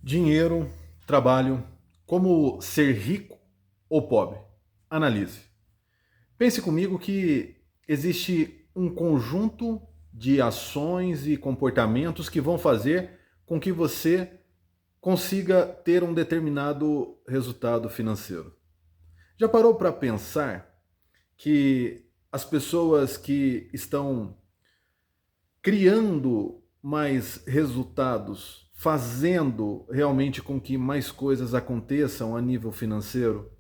Dinheiro, trabalho, como ser rico ou pobre? Analise. Pense comigo que existe um conjunto de ações e comportamentos que vão fazer com que você consiga ter um determinado resultado financeiro. Já parou para pensar que as pessoas que estão criando mais resultados, fazendo realmente com que mais coisas aconteçam a nível financeiro,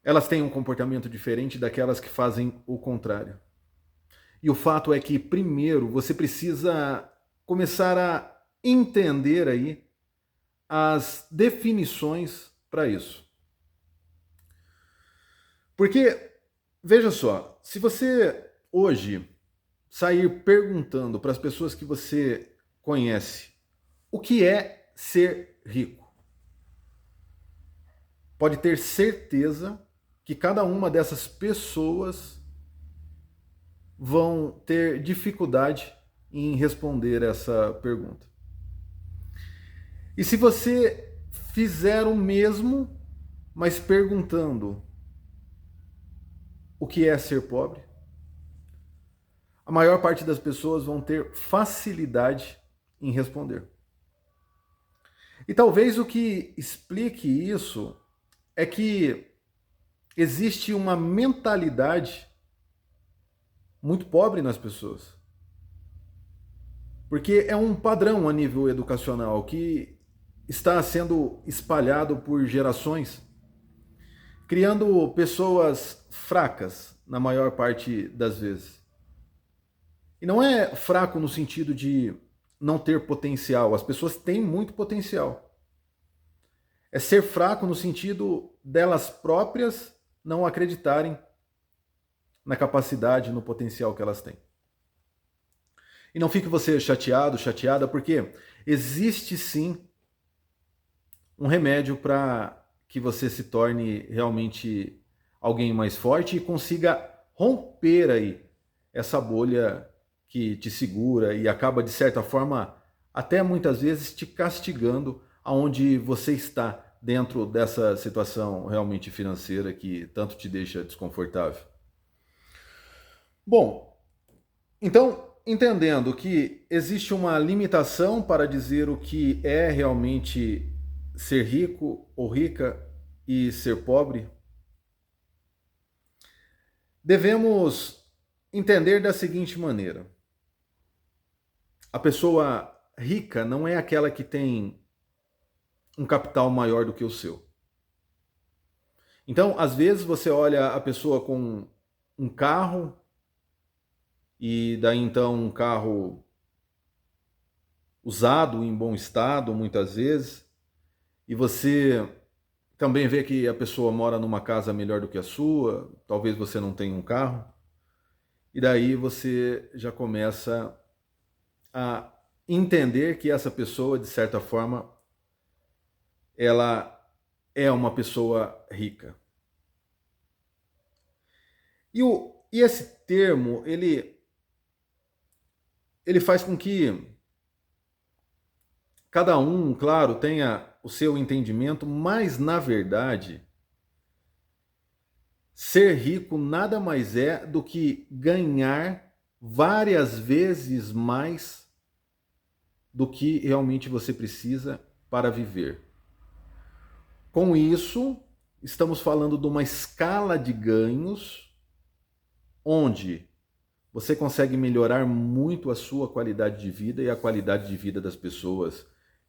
elas têm um comportamento diferente daquelas que fazem o contrário. E o fato é que, primeiro, você precisa começar a entender aí as definições para isso. Porque, veja só, se você hoje sair perguntando para as pessoas que você conhece o que é ser rico, pode ter certeza que cada uma dessas pessoas vão ter dificuldade em responder essa pergunta. E se você fizer o mesmo, mas perguntando o que é ser pobre, a maior parte das pessoas vão ter facilidade em responder. E talvez o que explique isso é que existe uma mentalidade muito pobre nas pessoas. Porque é um padrão a nível educacional que está sendo espalhado por gerações, criando pessoas fracas na maior parte das vezes. E não é fraco no sentido de não ter potencial, as pessoas têm muito potencial. É ser fraco no sentido delas próprias não acreditarem na capacidade, no potencial que elas têm. E não fique você chateado, chateada, porque existe sim um remédio para que você se torne realmente alguém mais forte e consiga romper aí essa bolha que te segura e acaba de certa forma até muitas vezes te castigando aonde você está dentro dessa situação realmente financeira que tanto te deixa desconfortável. Bom, então, entendendo que existe uma limitação para dizer o que é realmente ser rico ou rica e ser pobre, devemos entender da seguinte maneira: a pessoa rica não é aquela que tem um capital maior do que o seu. Então, às vezes você olha a pessoa com um carro e daí então um carro usado em bom estado, muitas vezes, e você também vê que a pessoa mora numa casa melhor do que a sua, talvez você não tenha um carro, e daí você já começa a entender que essa pessoa, de certa forma, ela é uma pessoa rica. E esse termo, ele faz com que cada um, claro, tenha o seu entendimento, mas na verdade, ser rico nada mais é do que ganhar várias vezes mais do que realmente você precisa para viver. Com isso, estamos falando de uma escala de ganhos onde você consegue melhorar muito a sua qualidade de vida e a qualidade de vida das pessoas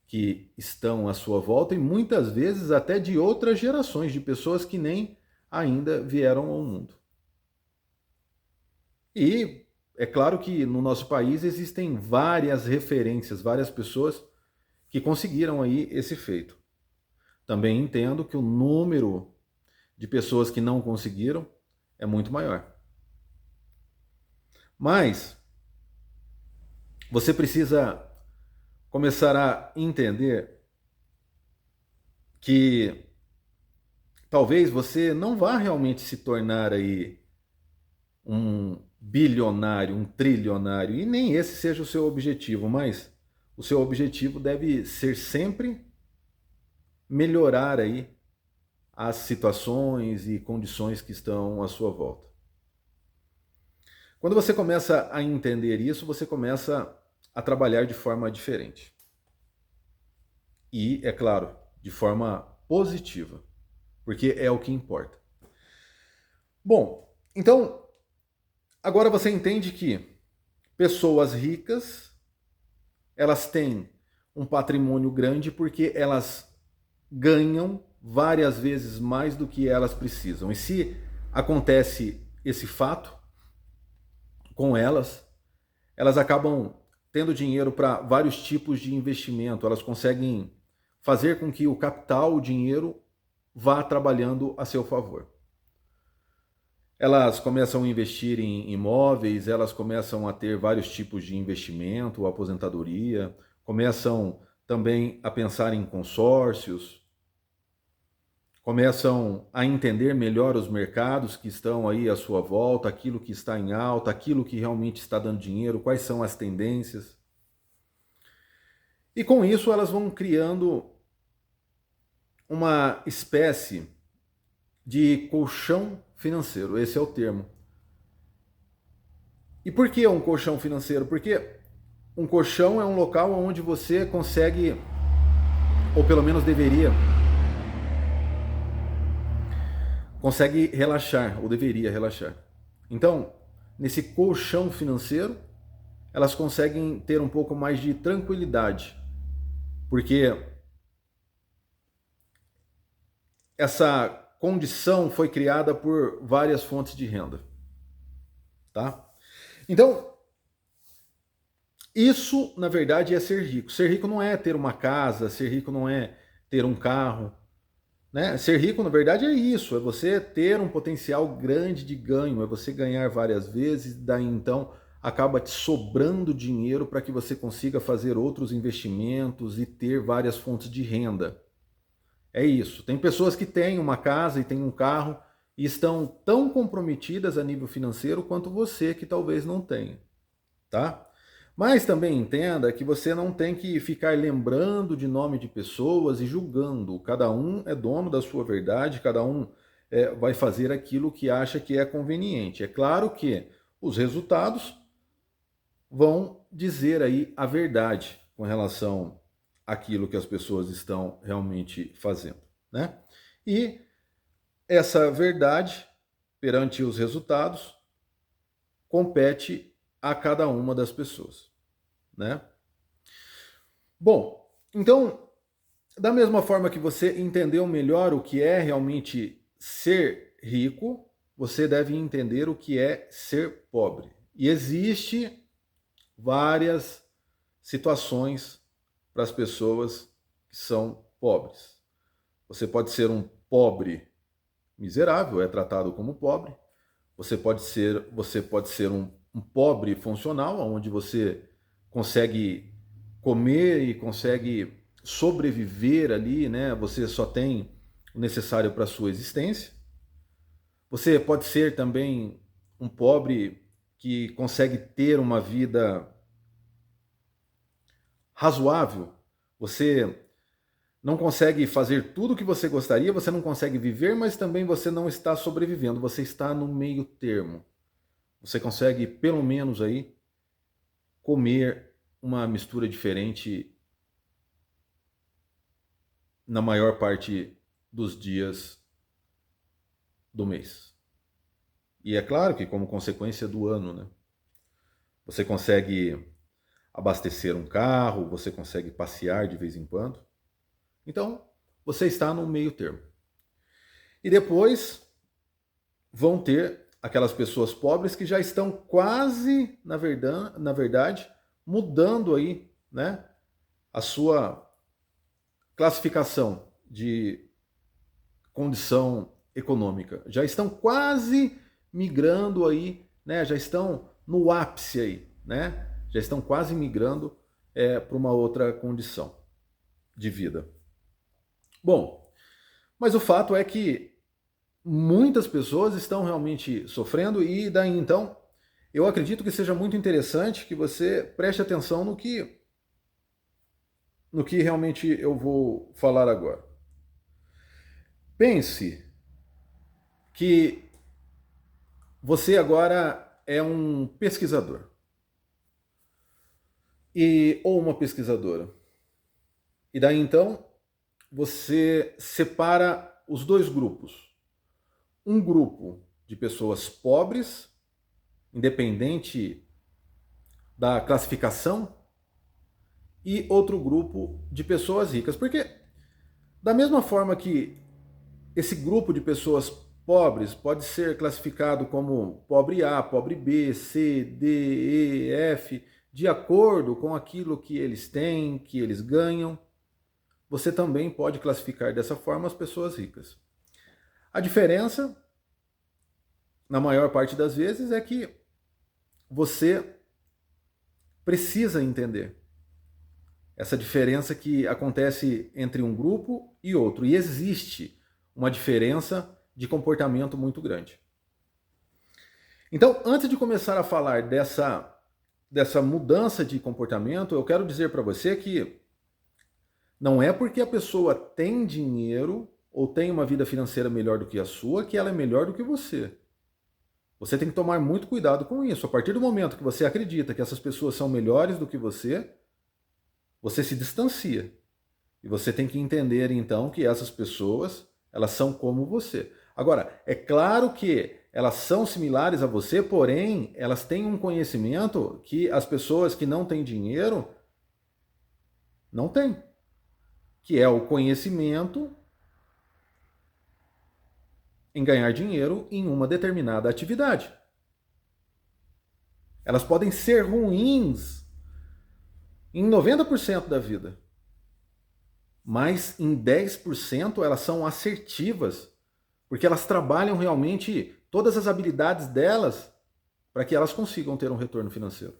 que estão à sua volta e muitas vezes até de outras gerações, de pessoas que nem ainda vieram ao mundo. E é claro que no nosso país existem várias referências, várias pessoas que conseguiram aí esse feito. Também entendo que o número de pessoas que não conseguiram é muito maior. Mas você precisa começar a entender que talvez você não vá realmente se tornar aí um bilionário, um trilionário, e nem esse seja o seu objetivo, mas o seu objetivo deve ser sempre melhorar aí as situações e condições que estão à sua volta. Quando você começa a entender isso, você começa a trabalhar de forma diferente. E, é claro, de forma positiva, porque é o que importa. Bom, então, agora você entende que pessoas ricas, elas têm um patrimônio grande porque elas ganham várias vezes mais do que elas precisam. E se acontece esse fato com elas, elas acabam tendo dinheiro para vários tipos de investimento, elas conseguem fazer com que o capital, o dinheiro, vá trabalhando a seu favor. Elas começam a investir em imóveis, elas começam a ter vários tipos de investimento, aposentadoria, começam também a pensar em consórcios, começam a entender melhor os mercados que estão aí à sua volta, aquilo que está em alta, aquilo que realmente está dando dinheiro, quais são as tendências. E com isso elas vão criando uma espécie de colchão financeiro, esse é o termo. E por que um colchão financeiro? Porque um colchão é um local onde você consegue, ou pelo menos deveria, consegue relaxar, ou deveria relaxar. Então, nesse colchão financeiro, elas conseguem ter um pouco mais de tranquilidade, porque essa condição foi criada por várias fontes de renda, tá? Então, isso, na verdade, é ser rico. Ser rico não é ter uma casa, ser rico não é ter um carro, né? Ser rico, na verdade, é isso, é você ter um potencial grande de ganho, é você ganhar várias vezes, daí então acaba te sobrando dinheiro para que você consiga fazer outros investimentos e ter várias fontes de renda. É isso. Tem pessoas que têm uma casa e têm um carro e estão tão comprometidas a nível financeiro quanto você que talvez não tenha, tá? Mas também entenda que você não tem que ficar lembrando de nome de pessoas e julgando. Cada um é dono da sua verdade, cada um vai fazer aquilo que acha que é conveniente. É claro que os resultados vão dizer aí a verdade com relação àquilo que as pessoas estão realmente fazendo, né? E essa verdade perante os resultados compete a cada uma das pessoas, né? Bom, então, da mesma forma que você entendeu melhor o que é realmente ser rico, você deve entender o que é ser pobre. E existe várias situações para as pessoas que são pobres. Você pode ser um pobre miserável, é tratado como pobre. Você pode ser um pobre funcional, onde você consegue comer e consegue sobreviver ali, né? Você só tem o necessário para a sua existência. Você pode ser também um pobre que consegue ter uma vida razoável. Você não consegue fazer tudo o que você gostaria, você não consegue viver, mas também você não está sobrevivendo, você está no meio termo. Você consegue, pelo menos aí, comer uma mistura diferente na maior parte dos dias do mês. E é claro que como consequência do ano, né? Você consegue abastecer um carro, você consegue passear de vez em quando. Então, você está no meio termo. E depois vão ter aquelas pessoas pobres que já estão quase, na verdade, mudando aí, né, a sua classificação de condição econômica. Já estão quase migrando aí, né, já estão no ápice aí, né? Já estão quase migrando para uma outra condição de vida. Bom, mas o fato é que muitas pessoas estão realmente sofrendo e daí então eu acredito que seja muito interessante que você preste atenção no que no que realmente eu vou falar agora. Pense que você agora é um pesquisador ou uma pesquisadora. E daí então você separa os dois grupos. Um grupo de pessoas pobres, independente da classificação, e outro grupo de pessoas ricas. Porque, da mesma forma que esse grupo de pessoas pobres pode ser classificado como pobre A, pobre B, C, D, E, F, de acordo com aquilo que eles têm, que eles ganham, você também pode classificar dessa forma as pessoas ricas. A diferença, na maior parte das vezes, é que você precisa entender essa diferença que acontece entre um grupo e outro. E existe uma diferença de comportamento muito grande. Então, antes de começar a falar dessa mudança de comportamento, eu quero dizer para você que não é porque a pessoa tem dinheiro ou tem uma vida financeira melhor do que a sua que ela é melhor do que você. Você tem que tomar muito cuidado com isso. A partir do momento que você acredita que essas pessoas são melhores do que você se distancia. E você tem que entender, então, que essas pessoas, elas são como você. Agora, é claro que elas são similares a você, porém, elas têm um conhecimento que as pessoas que não têm dinheiro não têm. Que é o conhecimento em ganhar dinheiro em uma determinada atividade. Elas podem ser ruins em 90% da vida, mas em 10% elas são assertivas, porque elas trabalham realmente todas as habilidades delas para que elas consigam ter um retorno financeiro.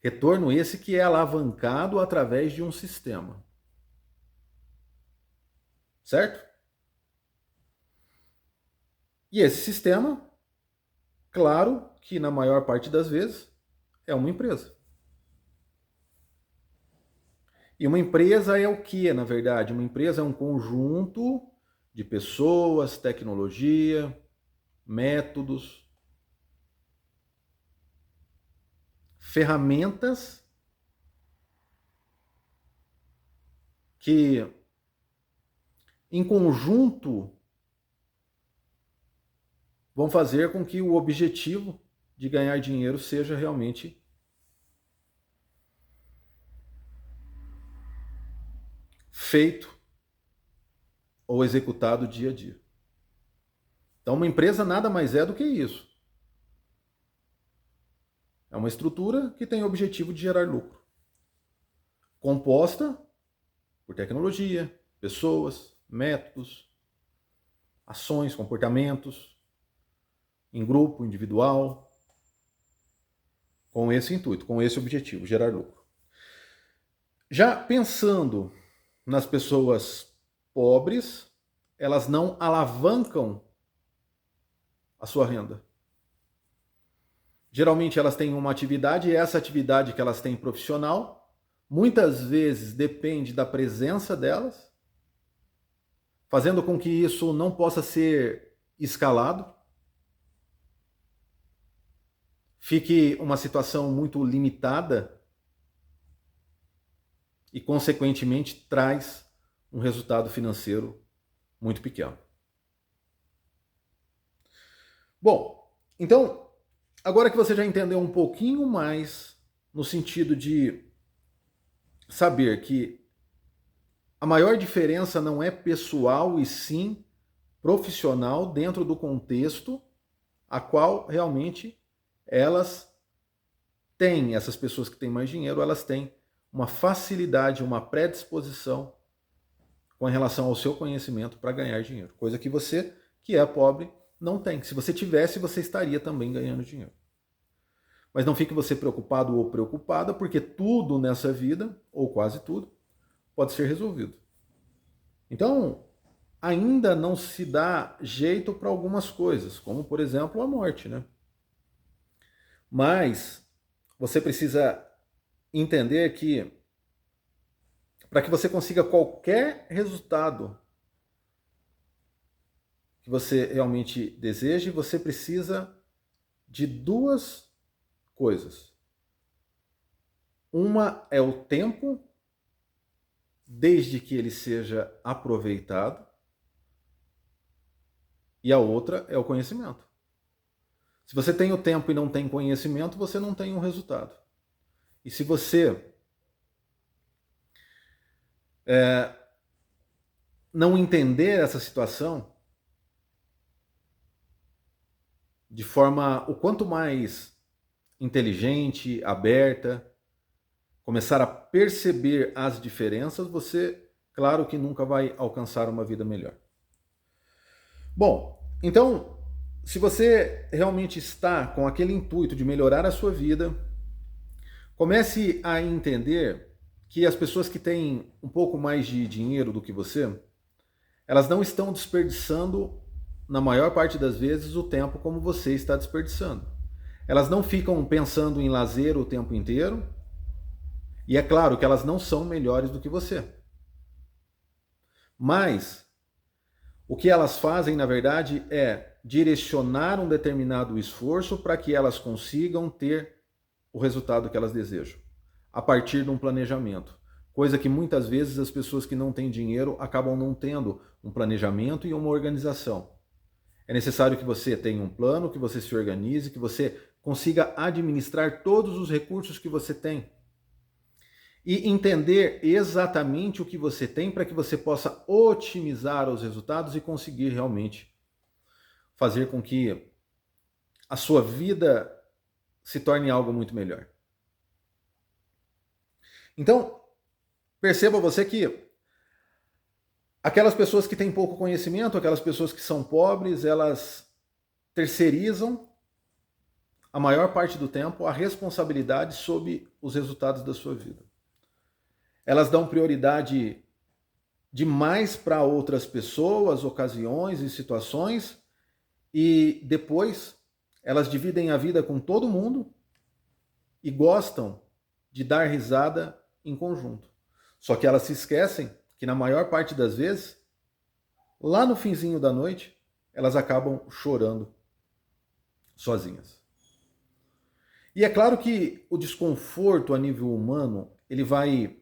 Retorno esse que é alavancado através de um sistema. Certo? E esse sistema, claro que na maior parte das vezes, é uma empresa. E uma empresa é o que, na verdade? Uma empresa é um conjunto de pessoas, tecnologia, métodos, ferramentas que, em conjunto, vão fazer com que o objetivo de ganhar dinheiro seja realmente feito ou executado dia a dia. Então, uma empresa nada mais é do que isso. É uma estrutura que tem o objetivo de gerar lucro, composta por tecnologia, pessoas, métodos, ações, comportamentos, em grupo, individual, com esse intuito, com esse objetivo, gerar lucro. Já pensando nas pessoas pobres, elas não alavancam a sua renda. Geralmente elas têm uma atividade e essa atividade que elas têm profissional, muitas vezes depende da presença delas, fazendo com que isso não possa ser escalado. Fique uma situação muito limitada e, consequentemente, traz um resultado financeiro muito pequeno. Bom, então, agora que você já entendeu um pouquinho mais no sentido de saber que a maior diferença não é pessoal e sim profissional dentro do contexto a qual realmente elas têm, essas pessoas que têm mais dinheiro, elas têm uma facilidade, uma predisposição com relação ao seu conhecimento para ganhar dinheiro. Coisa que você, que é pobre, não tem. Se você tivesse, você estaria também ganhando dinheiro. Mas não fique você preocupado ou preocupada, porque tudo nessa vida, ou quase tudo, pode ser resolvido. Então, ainda não se dá jeito para algumas coisas, como, por exemplo, a morte, né? Mas você precisa entender que para que você consiga qualquer resultado que você realmente deseje, você precisa de duas coisas. Uma é o tempo, desde que ele seja aproveitado, e a outra é o conhecimento. Se você tem o tempo e não tem conhecimento, você não tem um resultado. E se você não entender essa situação de forma o quanto mais inteligente, aberta, começar a perceber as diferenças, você, claro que nunca vai alcançar uma vida melhor. Bom, então, se você realmente está com aquele intuito de melhorar a sua vida, comece a entender que as pessoas que têm um pouco mais de dinheiro do que você, elas não estão desperdiçando, na maior parte das vezes, o tempo como você está desperdiçando. Elas não ficam pensando em lazer o tempo inteiro, e é claro que elas não são melhores do que você. Mas o que elas fazem, na verdade, é direcionar um determinado esforço para que elas consigam ter o resultado que elas desejam, a partir de um planejamento. Coisa que muitas vezes as pessoas que não têm dinheiro acabam não tendo um planejamento e uma organização. É necessário que você tenha um plano, que você se organize, que você consiga administrar todos os recursos que você tem. E entender exatamente o que você tem para que você possa otimizar os resultados e conseguir realmente fazer com que a sua vida se torne algo muito melhor. Então, perceba você que aquelas pessoas que têm pouco conhecimento, aquelas pessoas que são pobres, elas terceirizam a maior parte do tempo a responsabilidade sobre os resultados da sua vida. Elas dão prioridade demais para outras pessoas, ocasiões e situações, e depois elas dividem a vida com todo mundo e gostam de dar risada em conjunto. Só que elas se esquecem que na maior parte das vezes, lá no finzinho da noite, elas acabam chorando sozinhas. E é claro que o desconforto a nível humano, ele vai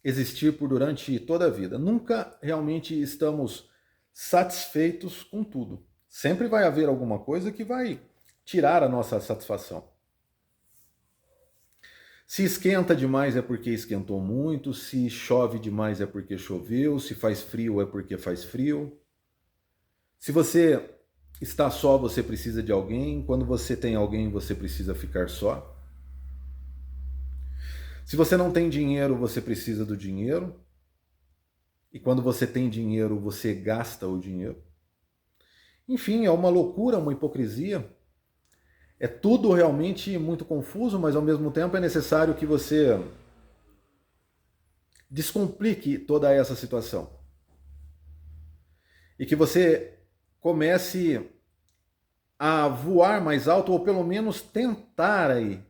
existir por durante toda a vida. Nunca realmente estamos satisfeitos com tudo. Sempre vai haver alguma coisa que vai tirar a nossa satisfação. Se esquenta demais é porque esquentou muito, se chove demais é porque choveu, se faz frio é porque faz frio. Se você está só, você precisa de alguém, quando você tem alguém, você precisa ficar só. Se você não tem dinheiro, você precisa do dinheiro. E quando você tem dinheiro, você gasta o dinheiro. Enfim, é uma loucura, uma hipocrisia. É tudo realmente muito confuso, mas ao mesmo tempo é necessário que você descomplique toda essa situação. E que você comece a voar mais alto, ou pelo menos tentar aí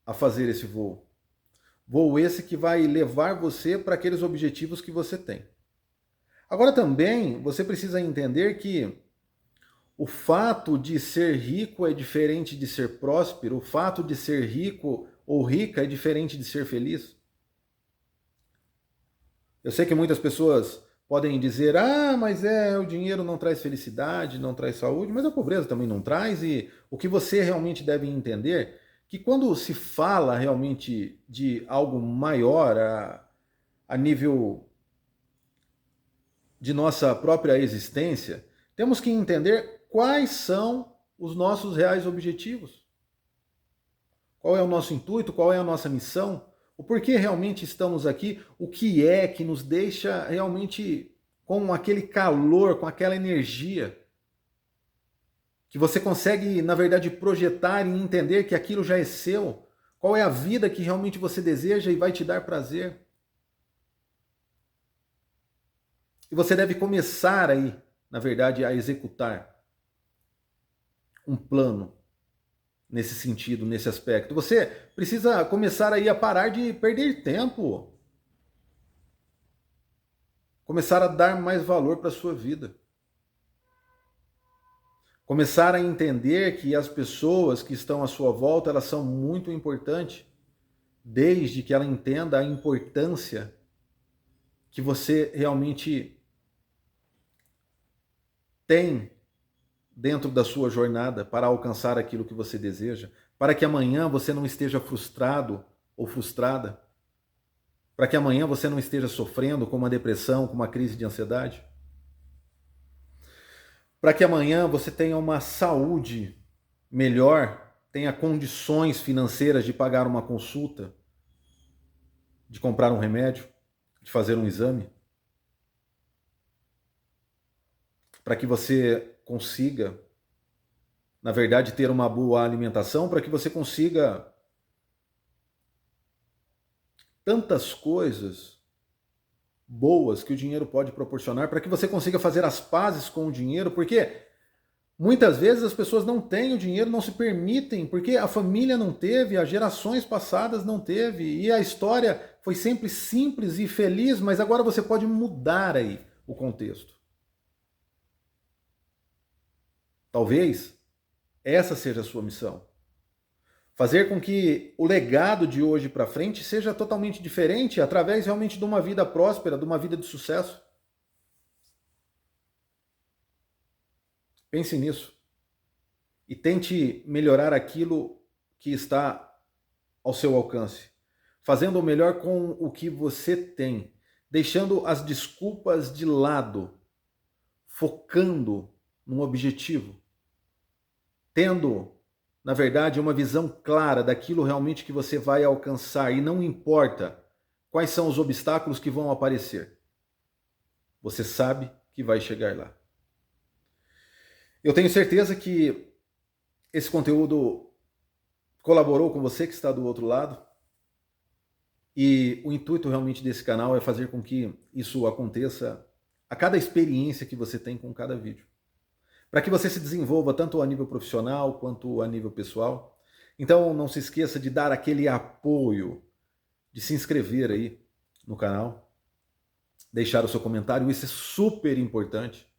a fazer esse voo. Voo esse que vai levar você para aqueles objetivos que você tem. Agora também você precisa entender que o fato de ser rico é diferente de ser próspero, o fato de ser rico ou rica é diferente de ser feliz. Eu sei que muitas pessoas podem dizer, mas o dinheiro não traz felicidade, não traz saúde, mas a pobreza também não traz, e o que você realmente deve entender que quando se fala realmente de algo maior a nível de nossa própria existência, temos que entender quais são os nossos reais objetivos. Qual é o nosso intuito, qual é a nossa missão, o porquê realmente estamos aqui, o que é que nos deixa realmente com aquele calor, com aquela energia, que você consegue, na verdade, projetar e entender que aquilo já é seu. Qual é a vida que realmente você deseja e vai te dar prazer. E você deve começar aí, na verdade, a executar um plano nesse sentido, nesse aspecto. Você precisa começar aí a parar de perder tempo. começar a dar mais valor para a sua vida. Começar a entender que as pessoas que estão à sua volta, elas são muito importantes, desde que ela entenda a importância que você realmente tem dentro da sua jornada para alcançar aquilo que você deseja, para que amanhã você não esteja frustrado ou frustrada, para que amanhã você não esteja sofrendo com uma depressão, com uma crise de ansiedade, para que amanhã você tenha uma saúde melhor, tenha condições financeiras de pagar uma consulta, de comprar um remédio, de fazer um exame, para que você consiga, na verdade, ter uma boa alimentação, para que você consiga tantas coisas boas que o dinheiro pode proporcionar, para que você consiga fazer as pazes com o dinheiro, porque muitas vezes as pessoas não têm o dinheiro, não se permitem, porque a família não teve, as gerações passadas não teve, e a história foi sempre simples e feliz, mas agora você pode mudar aí o contexto. Talvez essa seja a sua missão. Fazer com que o legado de hoje para frente seja totalmente diferente, através realmente de uma vida próspera, de uma vida de sucesso. Pense nisso. E tente melhorar aquilo que está ao seu alcance. Fazendo o melhor com o que você tem. Deixando as desculpas de lado. Focando num objetivo. Tendo, na verdade, uma visão clara daquilo realmente que você vai alcançar. E não importa quais são os obstáculos que vão aparecer. Você sabe que vai chegar lá. Eu tenho certeza que esse conteúdo colaborou com você que está do outro lado. E o intuito realmente desse canal é fazer com que isso aconteça a cada experiência que você tem com cada vídeo. Para que você se desenvolva tanto a nível profissional quanto a nível pessoal. Então não se esqueça de dar aquele apoio, de se inscrever aí no canal, deixar o seu comentário, isso é super importante,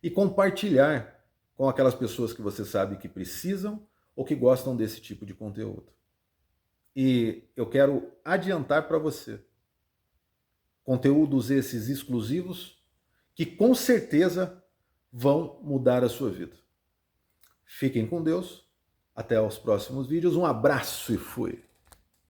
e compartilhar com aquelas pessoas que você sabe que precisam ou que gostam desse tipo de conteúdo. E eu quero adiantar para você conteúdos esses exclusivos que com certeza vão mudar a sua vida. Fiquem com Deus, até os próximos vídeos, um abraço e fui!